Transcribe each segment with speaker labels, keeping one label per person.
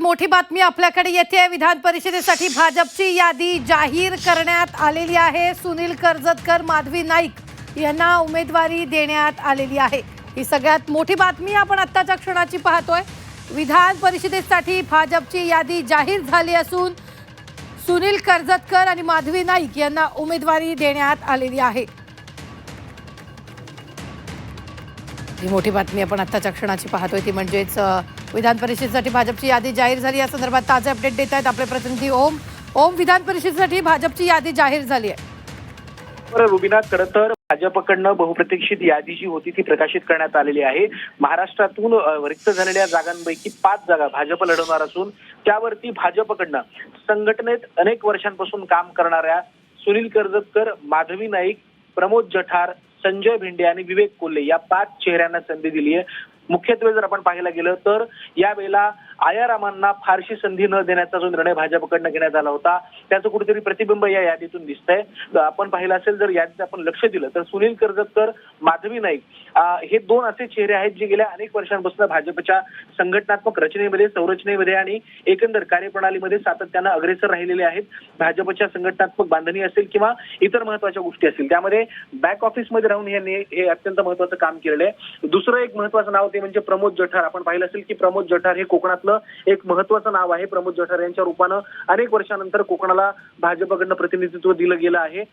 Speaker 1: मोठी बातमी आपल्याकडे येते। विधान परिषदेसाठी भाजपची यादी जाहीर करण्यात आलेली आहे। सुनील कर्जतकर, माधवी नाईक यांना उमेदवारी देण्यात आलेली आहे। ही सगळ्यात मोठी बातमी आपण आत्ताच्या क्षणाची पाहतोय। विधान परिषदेसाठी भाजपची यादी जाहीर झाली असून सुनील कर्जतकर आणि माधवी नाईक यांना उमेदवारी देण्यात आलेली आहे। ही मोठी बातमी आपण आत्ताच्या क्षणाची पाहतोय ती म्हणजेच विधान परिषदेसाठी भाजपची यादी जाहीर झाली। या संदर्भात ताजे अपडेट देत आहेत आपले प्रतिनिधी ओम। विधान परिषदेसाठी भाजपची यादी जाहीर झाली आहे।
Speaker 2: रुबीना, खरं तर भाजपकडनं बहुप्रतीक्षित यादी जी होती ती प्रकाशित करण्यात आलेली आहे। महाराष्ट्रातून रिक्त झालेल्या जागांपैकी 5 जागा भाजप लढवणार असून त्यावरती भाजपकडनं संघटनेत अनेक वर्षांपासून काम करणाऱ्या सुनील कर्जतकर, माधवी नाईक, प्रमोद जठार, संजय भेंडे आणि विवेक कोल्हे या 5 चेहऱ्यांना संधी दिली आहे। मुख्यत्वे जर आपण पाहायला गेलं तर यावेळेला आयारामांना फारशी संधी न देण्याचा जो निर्णय भाजपकडनं घेण्यात आला होता त्याचं कुठेतरी प्रतिबिंब या यादीतून दिसतंय। आपण पाहिलं असेल, जर यादीत आपण लक्ष दिलं तर सुनील कर्जतकर, माधवी नाईक हे 2 असे चेहरे आहेत जे गेल्या अनेक वर्षांपासून भाजपच्या संघटनात्मक रचनेमध्ये, संरचनेमध्ये आणि एकंदर कार्यप्रणालीमध्ये सातत्यानं अग्रेसर राहिलेले आहेत। भाजपच्या संघटनात्मक बांधणी असेल किंवा इतर महत्वाच्या गोष्टी असतील त्यामध्ये बॅक ऑफिसमध्ये राहून हे अत्यंत महत्वाचं काम केलेलं आहे। दुसरं एक महत्वाचं नाव ते म्हणजे प्रमोद जठार। आपण पाहिलं असेल की प्रमोद जठार हे कोकणातलं एक महत्वाचं नाव आहे। प्रमोद जठार यांच्या रूपानं अनेक वर्षानंतर कोकणाला भाजपकडनं प्रतिनिधित्व दिलं गेलं आहे।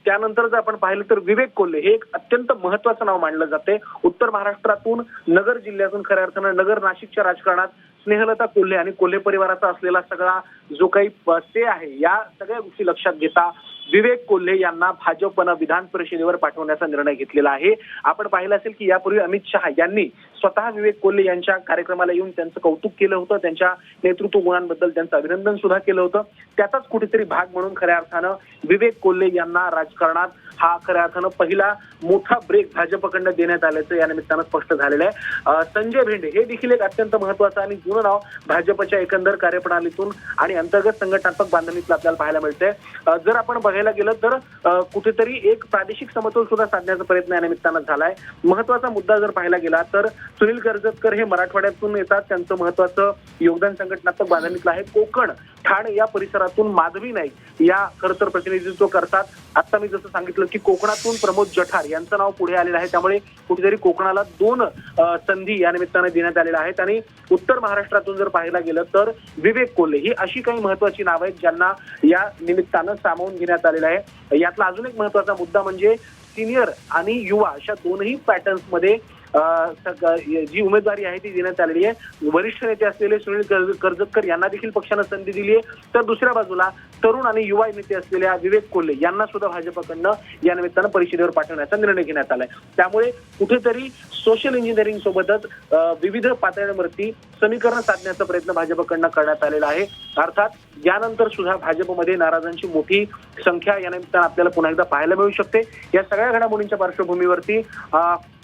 Speaker 2: त्यानंतर जर आपण पाहिलं तर विवेक कोल्हे हे एक अत्यंत महत्वाचं नाव मानलं जाते। उत्तर महाराष्ट्रातून, नगर जिल्ह्यातून, खऱ्या अर्थानं नगर नाशिकच्या राजकारणात स्नेहलता कोल्हे आणि कोल्हे परिवाराचा असलेला सगळा जो काही से आहे या सगळ्या गोष्टी लक्षात घेता विवेक कोल्हे यांना भाजपनं विधान परिषदेवर पाठवण्याचा निर्णय घेतलेला आहे। आपण पाहिलं असेल की यापूर्वी अमित शहा यांनी स्वतः विवेक कोल्हे यांच्या कार्यक्रमाला येऊन त्यांचं कौतुक केलं होतं, त्यांच्या नेतृत्व गुणांबद्दल त्यांचं अभिनंदन सुद्धा केलं होतं। त्याचाच कुठेतरी भाग म्हणून खऱ्या अर्थानं विवेक कोल्हे यांना राजकारणात हा खऱ्या अर्थानं पहिला मोठा ब्रेक भाजपकडनं देण्यात आल्याचं या निमित्तानं स्पष्ट झालेलं आहे। संजय भेंडे हे देखील एक अत्यंत महत्वाचं आणि जुनं नाव भाजपच्या एकंदर कार्यप्रणालीतून आणि अंतर्गत संघटनात्मक बांधणीतलं आपल्याला पाहायला मिळतंय। जर आपण बघायला गेलं तर कुठेतरी एक प्रादेशिक समतोल सुद्धा साधण्याचा प्रयत्न या निमित्तानं झालाय। महत्वाचा मुद्दा जर पाहायला गेला तर सुनील कर्जतकर हे मराठवाड्यातून येतात, त्यांचं महत्वाचं योगदान संघटनात्मक बांधणीतलं आहे। कोकण, ठाणे या परिसरातून माधवी नाईक या खरं तर प्रतिनिधित्व करतात। आता मी जसं सांगितलं की कोकणातून प्रमोद जठार यांचं नाव पुढे आलेलं आहे, त्यामुळे कुठेतरी कोकणाला 2 संधी या निमित्तानं देण्यात आलेल्या आहेत। आणि उत्तर महाराष्ट्रातून जर पाहायला गेलं तर विवेक कोल्हे ही अशी काही महत्वाची नावं आहेत ज्यांना या निमित्तानं सामावून घेण्यात आलेलं आहे। यातला अजून एक महत्वाचा मुद्दा म्हणजे सिनियर आणि युवा अशा दोनही पॅटर्न्समध्ये जी उमेदवारी आहे ती देण्यात आलेली आहे। वरिष्ठ नेते असलेले सुनील कर्जतकर यांना देखील पक्षानं संधी दिली आहे, तर दुसऱ्या बाजूला तरुण आणि युवा नेते असलेल्या विवेक कोल्हे यांना सुद्धा भाजपकडनं या निमित्तानं परिषदेवर पाठवण्याचा निर्णय घेण्यात आलाय। त्यामुळे कुठेतरी सोशल इंजिनिअरिंग सोबतच विविध पातळ्यांवरती समीकरण साधण्याचा प्रयत्न भाजपकडनं करण्यात आलेला आहे। अर्थात यानंतर सुद्धा भाजपमध्ये नाराजांची मोठी संख्या या निमित्तानं आपल्याला पुन्हा एकदा पाहायला मिळू शकते। या सगळ्या घडामोडींच्या पार्श्वभूमीवरती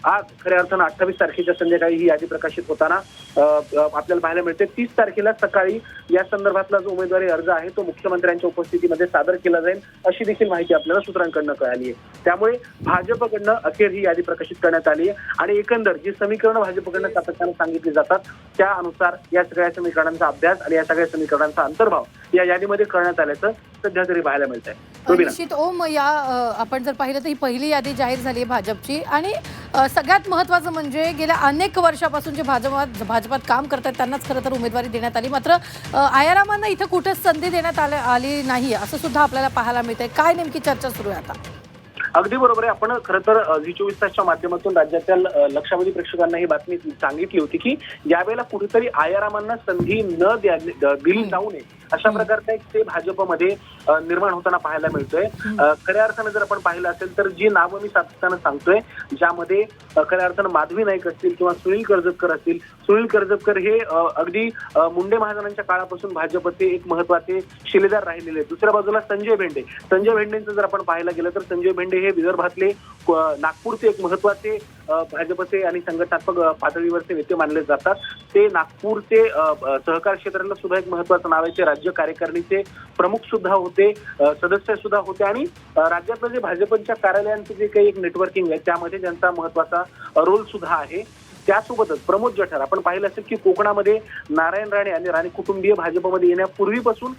Speaker 2: आज खऱ्या अर्थानं 28 तारखेच्या संध्याकाळी ही यादी प्रकाशित होताना आपल्याला पाहायला मिळते। 30 तारखेला सकाळी या संदर्भातला जो उमेदवारी अर्ज आहे तो मुख्यमंत्र्यांच्या उपस्थितीमध्ये सादर केला जाईल अशी देखील माहिती आपल्याला सूत्रांकडनं कळाली आहे। त्यामुळे भाजपकडनं अखेर ही यादी प्रकाशित करण्यात आली आहे आणि एकंदर जी समीकरणं भाजपकडनं सातत्यानं सांगितली जातात त्यानुसार या सगळ्या समीकरणांचा अभ्यास आणि या सगळ्या समीकरणांचा अंतर्भाव या यादीमध्ये करण्यात आल्याचं सध्या तरी पाहायला मिळत आहे।
Speaker 1: निश्चित ओम, या आपण जर पाहिलं तर ही पहिली यादी जाहीर झाली आहे भाजपची आणि सगळ्यात महत्त्वाचं म्हणजे गेल्या अनेक वर्षापासून जे भाजपात काम करतात त्यांनाच खरं तर उमेदवारी देण्यात आली, मात्र आयारामांना इथं कुठेच संधी देण्यात आली नाही असं सुद्धा आपल्याला पाहायला मिळतंय। काय नेमकी चर्चा सुरू आहे आता?
Speaker 2: अगदी बरोबर आहे। आपण खरं तर झी 24 तासच्या माध्यमातून राज्यातील लक्षावधी प्रेक्षकांना ही बातमी सांगितली होती की यावेळेला कुठेतरी आयारामांना संधी न दिली जाऊ नये अशा प्रकारचा एक ते भाजपमध्ये निर्माण होताना पाहायला मिळतोय। खऱ्या अर्थानं जर आपण पाहिलं असेल तर जी नावं मी सातत्यानं सांगतोय ज्यामध्ये खऱ्या अर्थानं माधवी नाईक असतील किंवा सुनील कर्जतकर असतील। सुनील कर्जतकर हे अगदी मुंडे महाजनांच्या काळापासून भाजपचे एक महत्वाचे शिलेदार राहिलेले। दुसऱ्या बाजूला संजय भेंडेंचं जर आपण पाहायला गेलं तर संजय भेंडे हे विदर्भातले नागपूरचे एक महत्वाचे भाजपचे आणि संघटनात्मक पातळीवरचे नेते मानले जातात। ते नागपूरचे सहकार क्षेत्राला सुद्धा एक महत्वाचं नाव आहे। ते राज्य कार्यकारिणीचे प्रमुख सुद्धा होते, सदस्य सुद्धा होते आणि राज्यातलं जे भाजपच्या कार्यालयांचं जे काही एक नेटवर्किंग आहे त्यामध्ये त्यांचा महत्वाचा रोल सुद्धा आहे। त्यासोबतच प्रमोद जठार आपण पाहिलं असेल की कोकणामध्ये नारायण राणे आणि राणे कुटुंबीय भाजपमध्ये येण्यापूर्वीपासून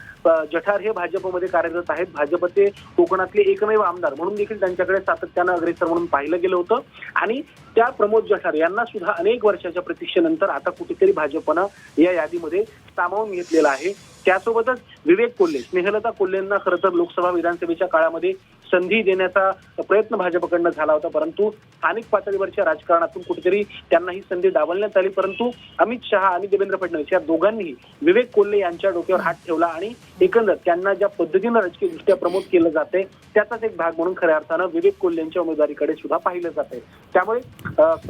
Speaker 2: जठार हे भाजपमध्ये कार्यरत आहेत. भाजपचे कोकणातले एकमेव आमदार म्हणून देखील त्यांच्याकडे सातत्यानं अग्रेसर म्हणून पाहिलं गेलं होतं आणि त्या प्रमोद जठार यांना सुद्धा अनेक वर्षाच्या प्रतीक्षेनंतर आता कुठेतरी भाजपनं या यादीमध्ये सामावून घेतलेलं आहे. त्यासोबतच विवेक कोल्हे, स्नेहलता कोल्हेंना खरं तर लोकसभा विधानसभेच्या काळामध्ये संधी देण्याचा प्रयत्न भाजपकडनं झाला होता, परंतु स्थानिक पातळीवरच्या राजकारणातून कुठेतरी त्यांना ही संधी डावलण्यात आली. परंतु अमित शहा आणि देवेंद्र फडणवीस या दोघांनीही विवेक कोल्हे यांच्या डोक्यावर हात ठेवला आणि एकंदर त्यांना ज्या पद्धतीनं राजकीयदृष्ट्या प्रमोट केलं जाते त्याचाच एक भाग म्हणून खऱ्या अर्थानं विवेक कोल्हे यांच्या उमेदवारीकडे सुद्धा पाहिलं जात आहे. त्यामुळे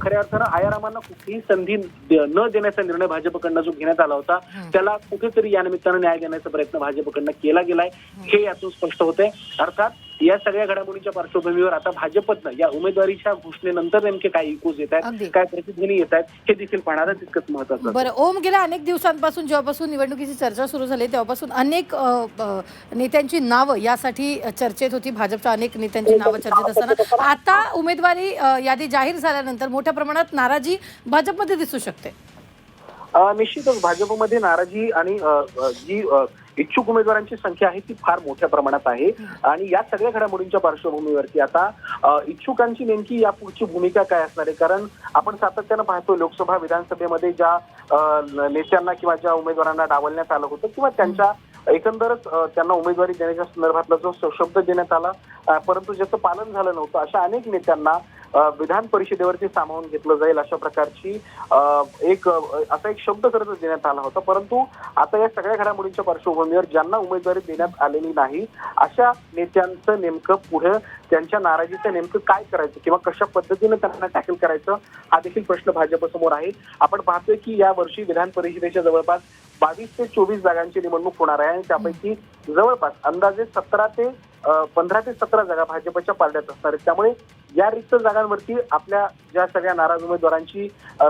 Speaker 2: खऱ्या अर्थानं आयारामांना कुठलीही संधी न देण्याचा निर्णय भाजपकडनं जो घेण्यात आला होता त्याला कुठेतरी या निमित्तानं न्याय देण्याचा प्रयत्न भाजपकडनं केला गेलाय हे यातून स्पष्ट होतंय. अर्थात या सगळ्या घडामोडींच्या पार्श्वभूमीवर आता भाजपनं या उमेदवारीच्या घोषणेनंतर नेमके काय इकोज येत आहेत, काय प्रतिध्वनी येत आहेत हे देखील पाहणारं तितकंच महत्वाचं.
Speaker 1: बरं ओम, गेल्या अनेक दिवसांपासून जेव्हापासून निवडणुकीची चर्चा सुरू झाली तेव्हापासून अनेक नेत्यांची नावं यासाठी चर्चेत होती. भाजपच्या अनेक नेत्यांची नावं चर्चेत असताना आता उमेदवारी यादी जाहीर झाल्यानंतर मोठ्या प्रमाणात नाराजी भाजपमध्ये दिसू शकते.
Speaker 2: निश्चितच भाजपमध्ये नाराजी आणि जी इच्छुक उमेदवारांची संख्या आहे ती फार मोठ्या प्रमाणात आहे आणि या सगळ्या घडामोडींच्या पार्श्वभूमीवरती आता इच्छुकांची नेमकी यापुढची भूमिका काय असणार आहे, कारण आपण सातत्यानं पाहतो लोकसभा विधानसभेमध्ये ज्या नेत्यांना किंवा ज्या उमेदवारांना डावलण्यात आलं होतं किंवा त्यांच्या एकंदरच त्यांना उमेदवारी देण्याच्या संदर्भातला जो शब्द देण्यात आला परंतु ज्याचं पालन झालं नव्हतं अशा अनेक नेत्यांना विधान परिषदेवरती सामावून घेतलं जाईल अशा प्रकारची असा एक शब्द खरंच देण्यात आला होता. परंतु आता या सगळ्या घडामोडींच्या पार्श्वभूमीवर ज्यांना उमेदवारी देण्यात आलेली नाही अशा नेत्यांचं नेमकं पुढे त्यांच्या नाराजीचं नेमकं काय करायचं किंवा कशा पद्धतीनं त्यांना टॅकल करायचं हा देखील प्रश्न भाजपसमोर आहे. आपण पाहतोय की या वर्षी विधान परिषदेच्या जवळपास 22 ते 24 जागांची निवडणूक होणार आहे आणि त्यापैकी जवळपास अंदाजे 15 ते 17 जागा भाजपच्या पारड्यात असणार आहेत. त्यामुळे या रिक्त जागांवरती आपल्या ज्या सगळ्या नाराज उमेदवारांची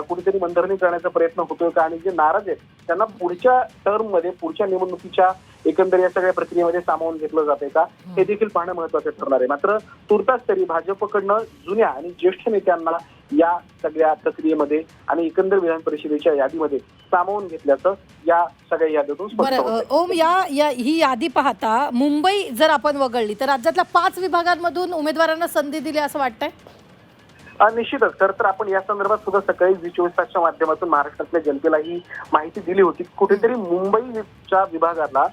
Speaker 2: कुठेतरी मनधरणी करण्याचा प्रयत्न होतोय का आणि जे नाराज आहेत त्यांना पुढच्या टर्ममध्ये पुढच्या निवडणुकीच्या एकंदर या सगळ्या प्रक्रियेमध्ये सामावून घेतलं जाते का हे देखील पाहणं महत्वाचं ठरणार आहे. मात्र तुर्तास तरी भाजपकडनं जुन्या आणि ज्येष्ठ नेत्यांना या सगळ्या प्रक्रियेमध्ये आणि एकंदर विधान परिषदेच्या यादीमध्ये सामावून घेतल्याचं या सगळ्या यादीतून स्पष्ट होतं.
Speaker 1: ओम, ही यादी पाहता मुंबई जर आपण वगळली तर राज्यातल्या 5 विभागांमधून उमेदवारांना संधी दिली असं वाटतंय?
Speaker 2: निश्चितच. खरं तर आपण या संदर्भात सुद्धा सकाळी झी24 तासच्या माध्यमातून महाराष्ट्रातल्या जनतेला ही माहिती दिली होती. कुठेतरी मुंबईच्या विभागाला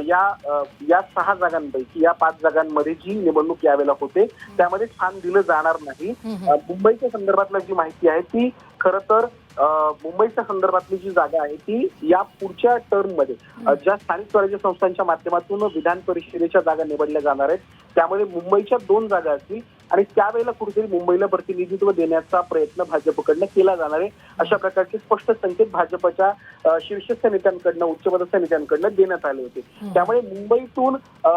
Speaker 2: या 6 जागांपैकी या 5 जागांमध्ये जी निवडणूक यावेळेला होते त्यामध्ये स्थान दिलं जाणार नाही. मुंबईच्या संदर्भातली जी माहिती आहे ती खरं तर मुंबईच्या संदर्भातली जी जागा आहे ती या पुढच्या टर्ममध्ये ज्या स्थानिक स्वराज्य संस्थांच्या माध्यमातून विधान परिषदेच्या जागा निवडल्या जाणार आहेत त्यामध्ये मुंबईच्या 2 जागा असतील आणि त्यावेळेला कुठेतरी मुंबईला प्रतिनिधित्व देण्याचा प्रयत्न भाजपकडनं केला जाणार आहे अशा प्रकारचे स्पष्ट संकेत भाजपच्या शीर्षस्थ नेत्यांकडनं उच्चपदस्थ नेत्यांकडनं देण्यात आले होते. त्यामुळे मुंबईतून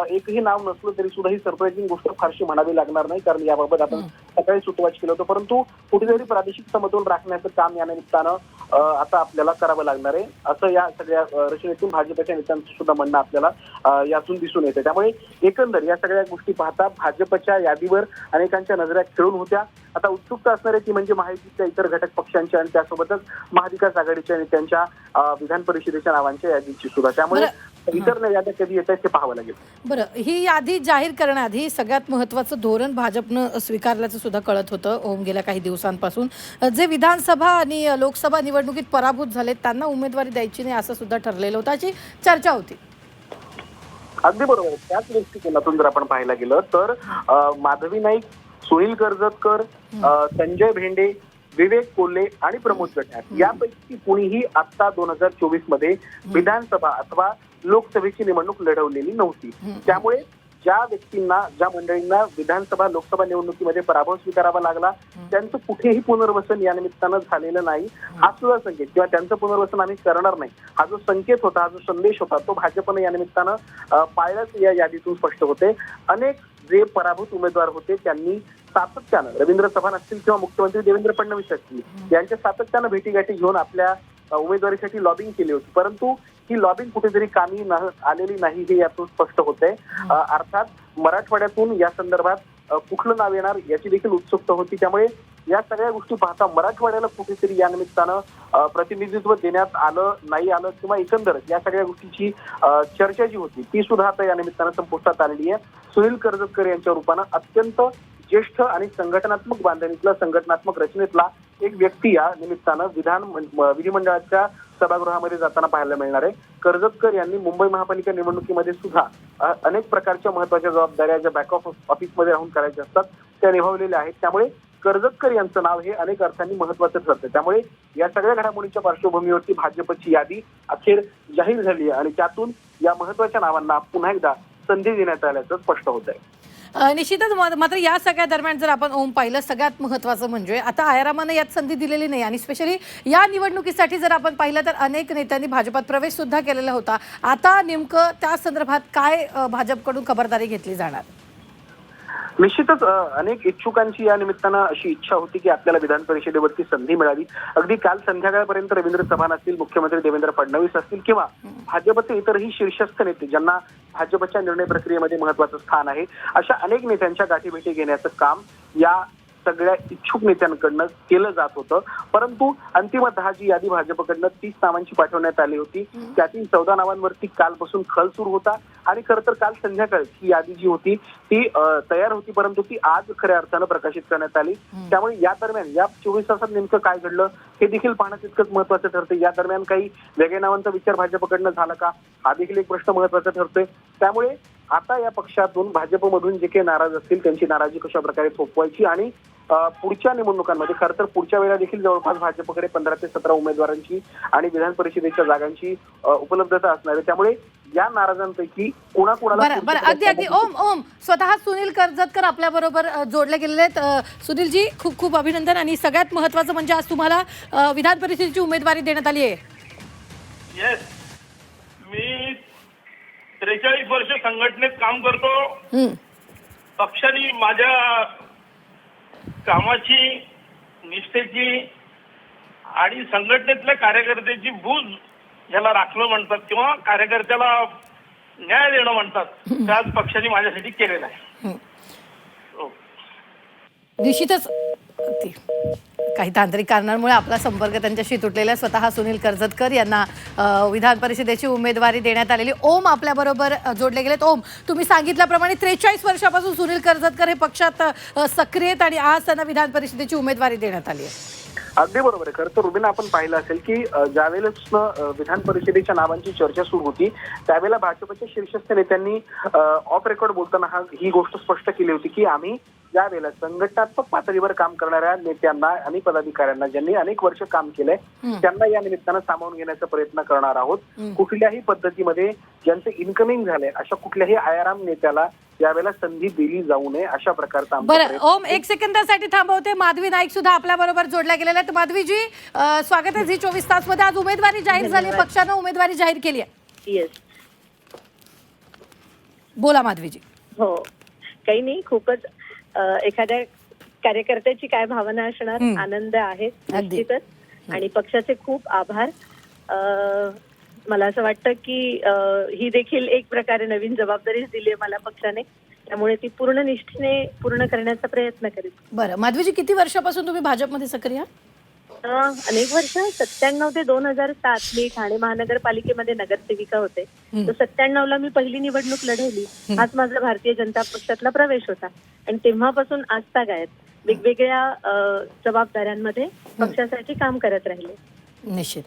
Speaker 2: एकही नाव नसलं तरी सुद्धा ही सरप्राइझिंग गोष्ट फारशी म्हणावी लागणार नाही, कारण याबाबत आपण सकाळी सुतवाच केलं होतं. परंतु कुठेतरी प्रादेशिक समतोल राखण्याचं काम या निमित्तानं आता आपल्याला करावं लागणार आहे असं या सगळ्या रचनेतून भाजपच्या नेत्यांचं सुद्धा म्हणणं आपल्याला यातून दिसून येते. त्यामुळे एकंदर या सगळ्या गोष्टी पाहता भाजपच्या यादीवर अनेकांच्या नजरा खेळून होत्या. आता उत्सुकता असणार आहे ती म्हणजे महायुतीच्या इतर घटक पक्षांच्या आणि त्यासोबतच महाविकास आघाडीच्या नेत्यांच्या विधान परिषदेच्या नावांच्या यादीची सुद्धा. त्यामुळे इतर याद्या कधी येत आहेत ते पाहावं लागेल.
Speaker 1: बरं, ही यादी जाहीर करण्याआधी सगळ्यात महत्त्वाचं धोरण भाजपनं स्वीकारल्याचं सुद्धा कळत होतं ओम गेल्या काही दिवसांपासून. जे विधानसभा आणि लोकसभा निवडणुकीत पराभूत झाले त्यांना उमेदवारी द्यायची नाही असं सुद्धा ठरलेलं होतं, अशी चर्चा होती.
Speaker 2: अगदी बरोबर. त्याच दृष्टिकोनातून जर आपण पाहायला गेलं तर माधवी नाईक, सुनील कर्जतकर, संजय भेंडे, विवेक कोल्हे आणि प्रमोद जठार यापैकी कुणीही आता 2024 मध्ये विधानसभा अथवा लोकसभेची निवडणूक लढवलेली नव्हती. त्यामुळे ज्या व्यक्तींना ज्या मंडळींना विधानसभा लोकसभा निवडणुकीमध्ये पराभव स्वीकारावा लागला त्यांचं कुठेही पुनर्वसन या निमित्तानं झालेलं नाही हा सुद्धा संकेत किंवा त्यांचं पुनर्वसन आम्ही करणार नाही हा जो संकेत होता, हा जो संदेश होता तो भाजपनं या निमित्तानं पाळल्याच या यादीतून स्पष्ट होते. अनेक जे पराभूत उमेदवार होते त्यांनी सातत्यानं रवींद्र चव्हाण असतील किंवा मुख्यमंत्री देवेंद्र फडणवीस असतील यांच्या सातत्यानं भेटीगाठी घेऊन आपल्या उमेदवारीसाठी लॉबिंग केली होती, परंतु ही लॉबिंग कुठेतरी कामी आलेली नाही हे यातून स्पष्ट होतंय. अर्थात मराठवाड्यातून या संदर्भात कुठलं नाव येणार याची देखील उत्सुकता होती. त्यामुळे या सगळ्या गोष्टी पाहता मराठवाड्याला कुठेतरी या निमित्तानं प्रतिनिधित्व देण्यात आलं नाही आलं किंवा एकंदरच या सगळ्या गोष्टीची चर्चा जी होती ती सुद्धा आता या निमित्तानं संपुष्टात आलेली आहे. सुनील कर्जतकर यांच्या रूपानं अत्यंत ज्येष्ठ आणि संघटनात्मक बांधणीतला संघटनात्मक रचनेतला एक व्यक्ती या निमित्तानं विधिमंडळाच्या सभागृहामध्ये जाताना पाहायला मिळणार आहे. कर्जतकर यांनी मुंबई महापालिका निवडणुकीमध्ये सुद्धा अनेक प्रकारच्या महत्वाच्या जबाबदाऱ्या ज्या बॅक ऑफिसमध्ये राहून करायच्या असतात त्या निभावलेल्या आहेत. त्यामुळे कर्जतकर यांचं नाव हे अनेक अर्थांनी महत्वाचं ठरतं. त्यामुळे या सगळ्या घडामोडीच्या पार्श्वभूमीवरती भाजपची यादी अखेर जाहीर झाली आहे आणि त्यातून या महत्वाच्या नावांना पुन्हा एकदा संधी देण्यात आल्याचं स्पष्ट होत आहे.
Speaker 1: निश्चितच मात्र या सगळ्या दरम्यान जर आपण ओम पाहिलं सगळ्यात महत्त्वाचं म्हणजे आता आयरामानं यात संधी दिलेली नाही आणि स्पेशली या निवडणुकीसाठी जर आपण पाहिलं तर अनेक नेत्यांनी भाजपात प्रवेश सुद्धा केलेला होता. आता नेमकं त्या संदर्भात काय भाजपकडून खबरदारी घेतली जाणार?
Speaker 2: निश्चितच अनेक इच्छुकांची या निमित्तानं अशी इच्छा होती की आपल्याला विधान परिषदेवरती संधी मिळावी. अगदी काल संध्याकाळपर्यंत रवींद्र चव्हाण असतील, मुख्यमंत्री देवेंद्र फडणवीस असतील किंवा भाजपचे इतरही शीर्षस्थ नेते ज्यांना भाजपच्या निर्णय प्रक्रियेमध्ये महत्वाचं स्थान आहे, अशा अनेक नेत्यांच्या गाठीभेटी घेण्याचं काम या सगळ्या इच्छुक नेत्यांकडनं केलं जात होतं. परंतु अंतिमतः जी यादी भाजपकडनं 30 नावांची पाठवण्यात आली होती त्यातील 14 नावांवरती कालपासून खल सुरू होता आणि खरं तर काल संध्याकाळी ही यादी जी होती ती तयार होती परंतु ती आज खऱ्या अर्थानं प्रकाशित करण्यात आली. त्यामुळे या दरम्यान या 24 तासात नेमकं काय घडलं हे देखील पाहणं तितकंच महत्वाचं ठरतं. या दरम्यान काही वेगळ्या नावांचा विचार भाजपकडनं झाला का हा देखील एक प्रश्न महत्वाचा ठरतोय. त्यामुळे आता या पक्षातून भाजपमधून जे काही नाराज असतील त्यांची नाराजी कशा प्रकारे थोपवायची आणि पुढच्या निवडणुकांमध्ये खरं तर पुढच्या वेळेला देखील जवळपास भाजपकडे 15 ते 17 उमेदवारांची आणि विधान परिषदेच्या जागांची उपलब्धता असणार आहे. त्यामुळे या नाराजांपैकी कोणाकोणाला
Speaker 1: अगदी ओम स्वतः सुनील कर्जतकर आपल्या बरोबर जोडले गेलेले आहेत. सुनीलजी खूप खूप अभिनंदन आणि सगळ्यात महत्वाचं म्हणजे आज तुम्हाला विधान परिषदेची उमेदवारी देण्यात आली आहे.
Speaker 3: येस, मी 43 वर्ष संघटनेत काम करतो. पक्षाने माझ्या कामाची, निष्ठेची आणि संघटनेतल्या कार्यकर्त्याची बूज ज्याला राखलं म्हणतात किंवा कार्यकर्त्याला न्याय देणं म्हणतात त्याच पक्षाने माझ्यासाठी केलेलं आहे.
Speaker 1: निश्चितच काही तांत्रिक कारणांमुळे आपला संपर्क त्यांच्याशी तुटलेला स्वतः सुनील कर्जतकर यांना विधान परिषदेची उमेदवारी देण्यात आलेली. ओम आपल्याबरोबर जोडले गेलेत. ओम, तुम्ही सांगितल्याप्रमाणे 43 वर्षापासून सुनील कर्जतकर हे पक्षात सक्रिय आहेत आणि आज त्यांना विधान परिषदेची उमेदवारी देण्यात आली आहे.
Speaker 2: अगदी बरोबर आहे. खरं तर रुबीना आपण पाहिलं असेल की ज्यावेळेस विधान परिषदेच्या नावांची चर्चा सुरू होती त्यावेळेला भाजपच्या शीर्षस्थ नेत्यांनी ऑफ रेकॉर्ड बोलताना ही गोष्ट स्पष्ट केली होती की आम्ही यावेळेला संघटनात्मक पातळीवर काम करणाऱ्या नेत्यांना आणि पदाधिकाऱ्यांना ज्यांनी अनेक वर्ष काम केलंय त्यांना या निमित्तानं सामावून घेण्याचा प्रयत्न करणार आहोत. कुठल्याही पद्धतीमध्ये ज्यांचे इन्कमिंग झाले अशा कुठल्याही आयाराम नेत्याला यावेळेला संधी दिली जाऊ नये अशा प्रकारचा.
Speaker 1: बरं ओम, एक सेकंदासाठी थांबवते. माधवी नाईक सुद्धा आपल्या बरोबर जोडल्या गेलेल्या आहेत. माधवीजी स्वागत आहे झी 24 तास मध्ये. आज उमेदवारी जाहीर झाली, पक्षानं उमेदवारी जाहीर केली आहे.
Speaker 4: येस,
Speaker 1: बोला माधवीजी.
Speaker 4: हो, काही नाही, खूपच एखाद्या कार्यकर्त्याची काय भावना असणार. आनंद आहे निश्चितच आणि पक्षाचे खूप आभार. मला असं वाटतं की ही देखील एक प्रकारे नवीन जबाबदारीच दिली आहे मला पक्षाने, त्यामुळे ती पूर्ण निष्ठेने पूर्ण करण्याचा प्रयत्न करेल.
Speaker 1: बरं माधवीजी, किती वर्षापासून तुम्ही भाजपमध्ये सक्रिय आहात?
Speaker 4: अनेक वर्ष, 97 ते 2007 मी ठाणे महानगरपालिकेमध्ये नगरसेविका होते. तर 97ला मी पहिली निवडणूक लढवली. हाच माझा भारतीय जनता पक्षातला प्रवेश होता आणि तेव्हापासून आजतागायत वेगवेगळ्या जबाबदाऱ्यांमध्ये पक्षासाठी काम करत राहिले.
Speaker 1: निश्चित.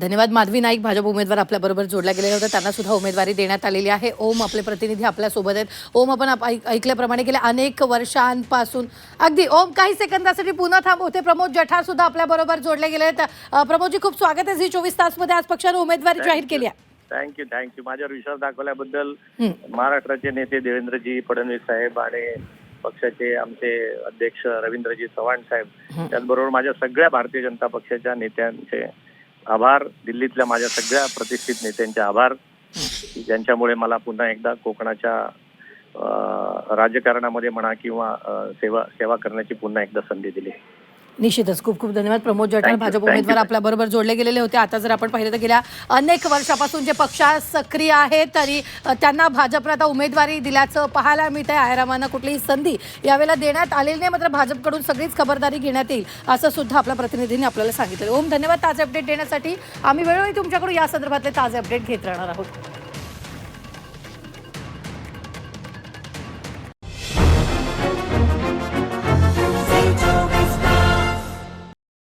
Speaker 1: धन्यवाद. माधवी नाईक भाजप उमेदवार आपल्याबरोबर जोडल्या गेलेल्या होत्या, त्यांना सुद्धा उमेदवारी देण्यात आलेली आहे. ओम आपले प्रतिनिधी आपल्यासोबत आहेत. ओम, आपण ऐकल्याप्रमाणे गेल्या अनेक वर्षांपासून अगदी ओम काही सेकंदासाठी पुन्हा थांबवते. प्रमोद जठार सुद्धा आपल्याबरोबर जोडले गेले आहेत. प्रमोदजी खूप स्वागत आहे झी 24 तास मध्ये. आज पक्षाने उमेदवारी जाहीर केली आहे.
Speaker 5: थँक्यू. माझ्यावर विश्वास दाखवल्याबद्दल महाराष्ट्राचे नेते देवेंद्रजी फडणवीस साहेब आणि पक्षाचे आमचे अध्यक्ष रवींद्रजी चव्हाण साहेब, त्याचबरोबर माझ्या सगळ्या भारतीय जनता पक्षाच्या नेत्यांचे आभार, दिल्लीतल्या माझ्या सगळ्या प्रतिष्ठित नेत्यांचे आभार, ज्यांच्यामुळे मला पुन्हा एकदा कोकणाच्या राजकारणामध्ये म्हणा किंवा सेवा करण्याची पुन्हा एकदा संधी दिली.
Speaker 1: निश्चितच खूप खूप धन्यवाद. Pramod Jathar
Speaker 5: Thank you,
Speaker 1: Bhajap
Speaker 5: thank you.
Speaker 1: उमेदवार आपल्या बरोबर जोडले गेलेले होते. आता जर आपण पाहिलं तर गेल्या अनेक वर्षापासून जे पक्षात सक्रिय आहेत तरी त्यांना भाजपला आता उमेदवारी दिल्याचं पाहायला मिळत आहे. आयरामांना कुठलीही संधी यावेळेला देण्यात आलेली नाही, मात्र भाजपकडून सगळीच खबरदारी घेण्यात येईल असं सुद्धा आपल्या प्रतिनिधींनी आपल्याला सांगितलं. ओम, धन्यवाद ताजे अपडेट देण्यासाठी. आम्ही वेळोवेळी तुमच्याकडून या संदर्भातले ताजे अपडेट घेत राहणार आहोत.